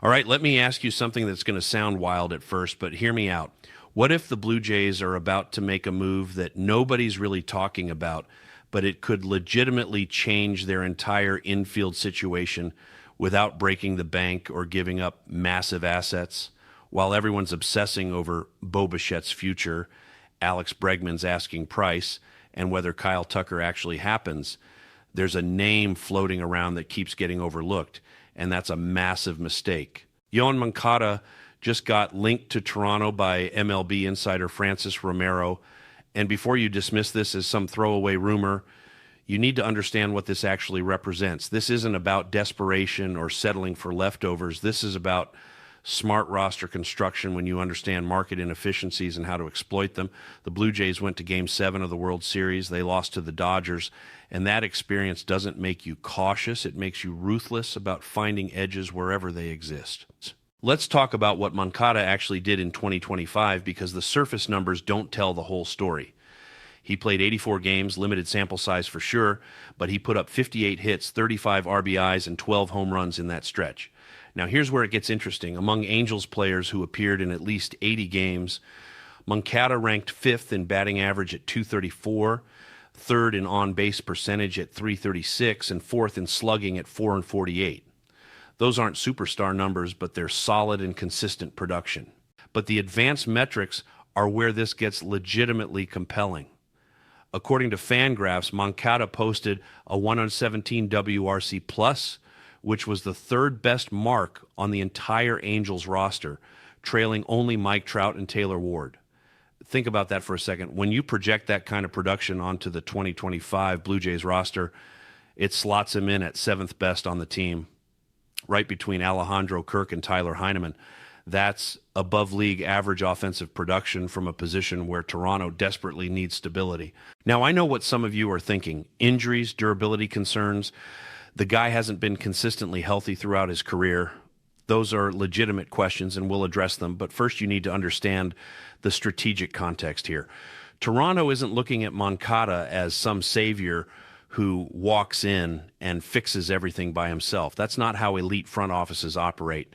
All right, let me ask you something that's going to sound wild at first, but hear me out. What if the Blue Jays are about to make a move that nobody's really talking about, but it could legitimately change their entire infield situation without breaking the bank or giving up massive assets? While everyone's obsessing over Bo Bichette's future, Alex Bregman's asking price, and whether Kyle Tucker actually happens, there's a name floating around that keeps getting overlooked, and that's a massive mistake. Yoan Moncada just got linked to Toronto by MLB insider Francis Romero, and before you dismiss this as some throwaway rumor, you need to understand what this actually represents. This isn't about desperation or settling for leftovers. This is about smart roster construction when you understand market inefficiencies and how to exploit them. The Blue Jays went to Game 7 of the World Series. They lost to the Dodgers, and that experience doesn't make you cautious. It makes you ruthless about finding edges wherever they exist. Let's talk about what Moncada actually did in 2025 because the surface numbers don't tell the whole story. He played 84 games, limited sample size for sure, but he put up 58 hits, 35 RBIs, and 12 home runs in that stretch. Now, here's where it gets interesting. Among Angels players who appeared in at least 80 games, Moncada ranked 5th in batting average at 234, 3rd in on-base percentage at 336, and 4th in slugging at 448. Those aren't superstar numbers, but they're solid and consistent production. But the advanced metrics are where this gets legitimately compelling. According to Fangraphs, Moncada posted a 117 WRC plus, which was the 3rd best mark on the entire Angels roster, trailing only Mike Trout and Taylor Ward. Think about that for a second. When you project that kind of production onto the 2025 Blue Jays roster, it slots him in at 7th best on the team, right between Alejandro Kirk and Tyler Heineman. That's above league average offensive production from a position where Toronto desperately needs stability. Now, I know what some of you are thinking. Injuries, durability concerns. The guy hasn't been consistently healthy throughout his career. Those are legitimate questions, and we'll address them. But first, you need to understand the strategic context here. Toronto isn't looking at Moncada as some savior who walks in and fixes everything by himself. That's not how elite front offices operate.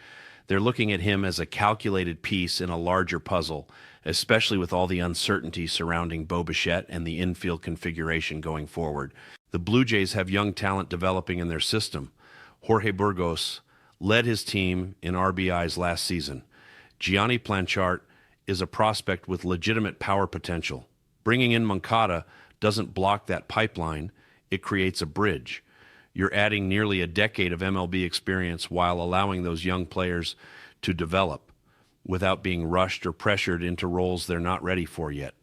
They're looking at him as a calculated piece in a larger puzzle, especially with all the uncertainty surrounding Bo Bichette and the infield configuration going forward. The Blue Jays have young talent developing in their system. Jorge Burgos led his team in RBIs last season. Gianni Planchart is a prospect with legitimate power potential. Bringing in Moncada doesn't block that pipeline. It creates a bridge. You're adding nearly a decade of MLB experience while allowing those young players to develop without being rushed or pressured into roles they're not ready for yet.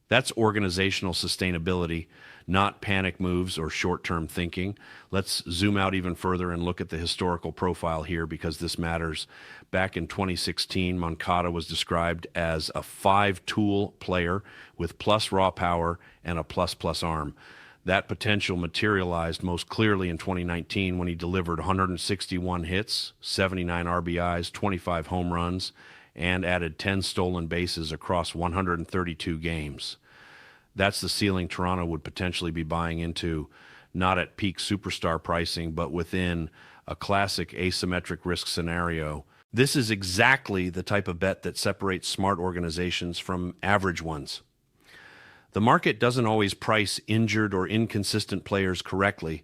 That's organizational sustainability, not panic moves or short-term thinking. Let's zoom out even further and look at the historical profile here because this matters. Back in 2016, Moncada was described as a 5-tool player with plus raw power and a plus arm. That potential materialized most clearly in 2019 when he delivered 161 hits, 79 RBIs, 25 home runs, and added 10 stolen bases across 132 games. That's the ceiling Toronto would potentially be buying into, not at peak superstar pricing, but within a classic asymmetric risk scenario. This is exactly the type of bet that separates smart organizations from average ones. The market doesn't always price injured or inconsistent players correctly,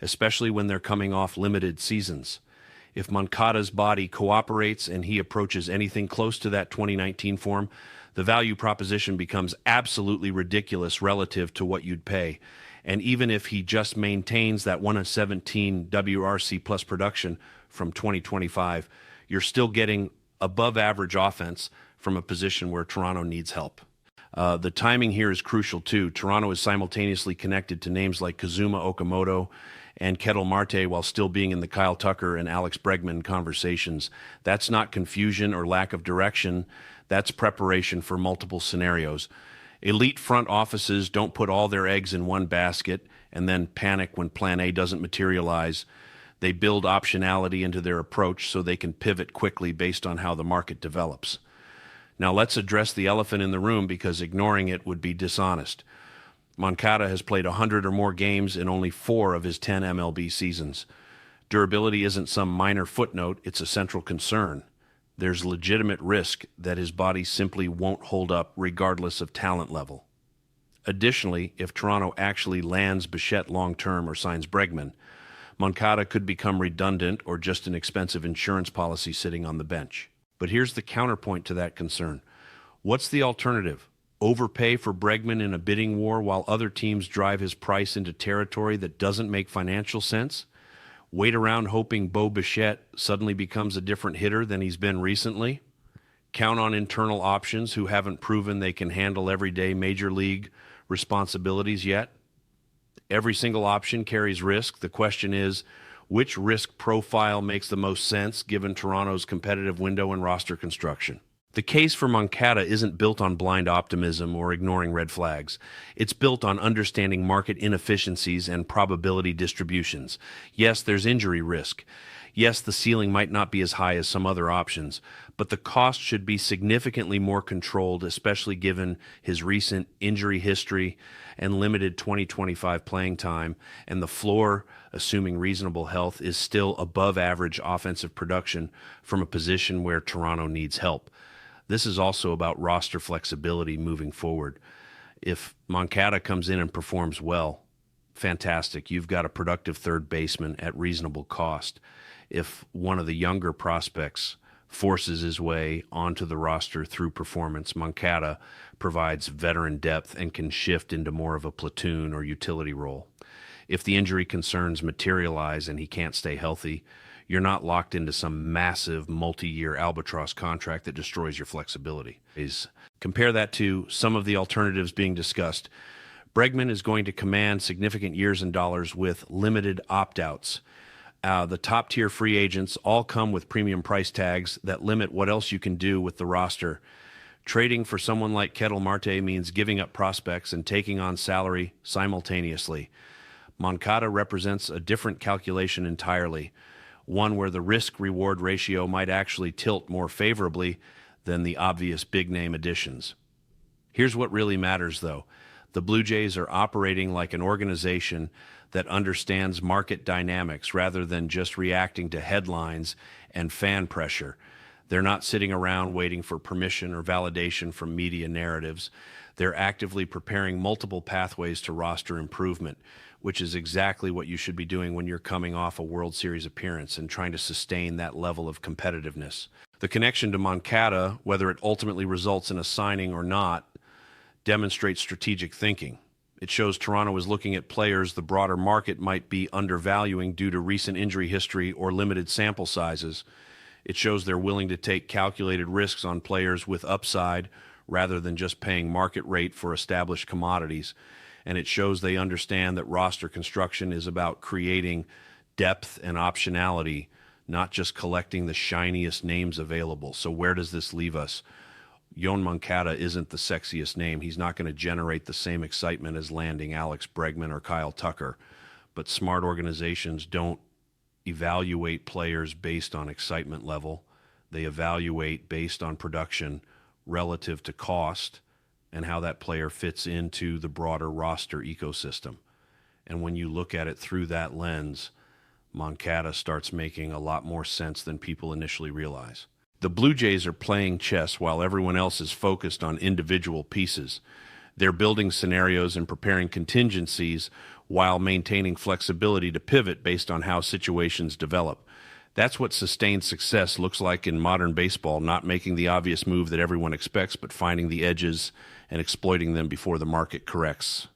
especially when they're coming off limited seasons. If Moncada's body cooperates and he approaches anything close to that 2019 form, the value proposition becomes absolutely ridiculous relative to what you'd pay. And even if he just maintains that 117 WRC plus production from 2025, you're still getting above average offense from a position where Toronto needs help. The timing here is crucial too. Toronto is simultaneously connected to names like Kazuma Okamoto and Ketel Marte while still being in the Kyle Tucker and Alex Bregman conversations. That's not confusion or lack of direction. That's preparation for multiple scenarios. Elite front offices don't put all their eggs in one basket and then panic when plan A doesn't materialize. They build optionality into their approach so they can pivot quickly based on how the market develops. Now let's address the elephant in the room because ignoring it would be dishonest. Moncada has played 100 or more games in only 4 of his 10 MLB seasons. Durability isn't some minor footnote, it's a central concern. There's legitimate risk that his body simply won't hold up regardless of talent level. Additionally, if Toronto actually lands Bichette long-term or signs Bregman, Moncada could become redundant or just an expensive insurance policy sitting on the bench. But here's the counterpoint to that concern. What's the alternative? Overpay for Bregman in a bidding war while other teams drive his price into territory that doesn't make financial sense? Wait around hoping Bo Bichette suddenly becomes a different hitter than he's been recently? Count on internal options who haven't proven they can handle everyday major league responsibilities yet? Every single option carries risk. The question is, which risk profile makes the most sense given Toronto's competitive window and roster construction? The case for Moncada isn't built on blind optimism or ignoring red flags. It's built on understanding market inefficiencies and probability distributions. Yes, there's injury risk. Yes, the ceiling might not be as high as some other options, but the cost should be significantly more controlled, especially given his recent injury history and limited 2025 playing time, and the floor, assuming reasonable health, is still above average offensive production from a position where Toronto needs help. This is also about roster flexibility moving forward. If Moncada comes in and performs well, fantastic. You've got a productive third baseman at reasonable cost. If one of the younger prospects forces his way onto the roster through performance, Moncada provides veteran depth and can shift into more of a platoon or utility role. If the injury concerns materialize and he can't stay healthy, you're not locked into some massive multi-year albatross contract that destroys your flexibility. Compare that to some of the alternatives being discussed. Bregman is going to command significant years and dollars with limited opt-outs. The top-tier free agents all come with premium price tags that limit what else you can do with the roster. Trading for someone like Ketel Marte means giving up prospects and taking on salary simultaneously. Moncada represents a different calculation entirely, one where the risk-reward ratio might actually tilt more favorably than the obvious big-name additions. Here's what really matters, though. The Blue Jays are operating like an organization that understands market dynamics rather than just reacting to headlines and fan pressure. They're not sitting around waiting for permission or validation from media narratives. They're actively preparing multiple pathways to roster improvement, which is exactly what you should be doing when you're coming off a World Series appearance and trying to sustain that level of competitiveness. The connection to Moncada, whether it ultimately results in a signing or not, demonstrates strategic thinking. It shows Toronto is looking at players the broader market might be undervaluing due to recent injury history or limited sample sizes. It shows they're willing to take calculated risks on players with upside rather than just paying market rate for established commodities. And it shows they understand that roster construction is about creating depth and optionality, not just collecting the shiniest names available. So where does this leave us? Yoan Moncada isn't the sexiest name. He's not going to generate the same excitement as landing Alex Bregman or Kyle Tucker. But smart organizations don't evaluate players based on excitement level. They evaluate based on production relative to cost and how that player fits into the broader roster ecosystem. And when you look at it through that lens, Moncada starts making a lot more sense than people initially realize. The Blue Jays are playing chess while everyone else is focused on individual pieces. They're building scenarios and preparing contingencies while maintaining flexibility to pivot based on how situations develop. That's what sustained success looks like in modern baseball, not making the obvious move that everyone expects, but finding the edges and exploiting them before the market corrects.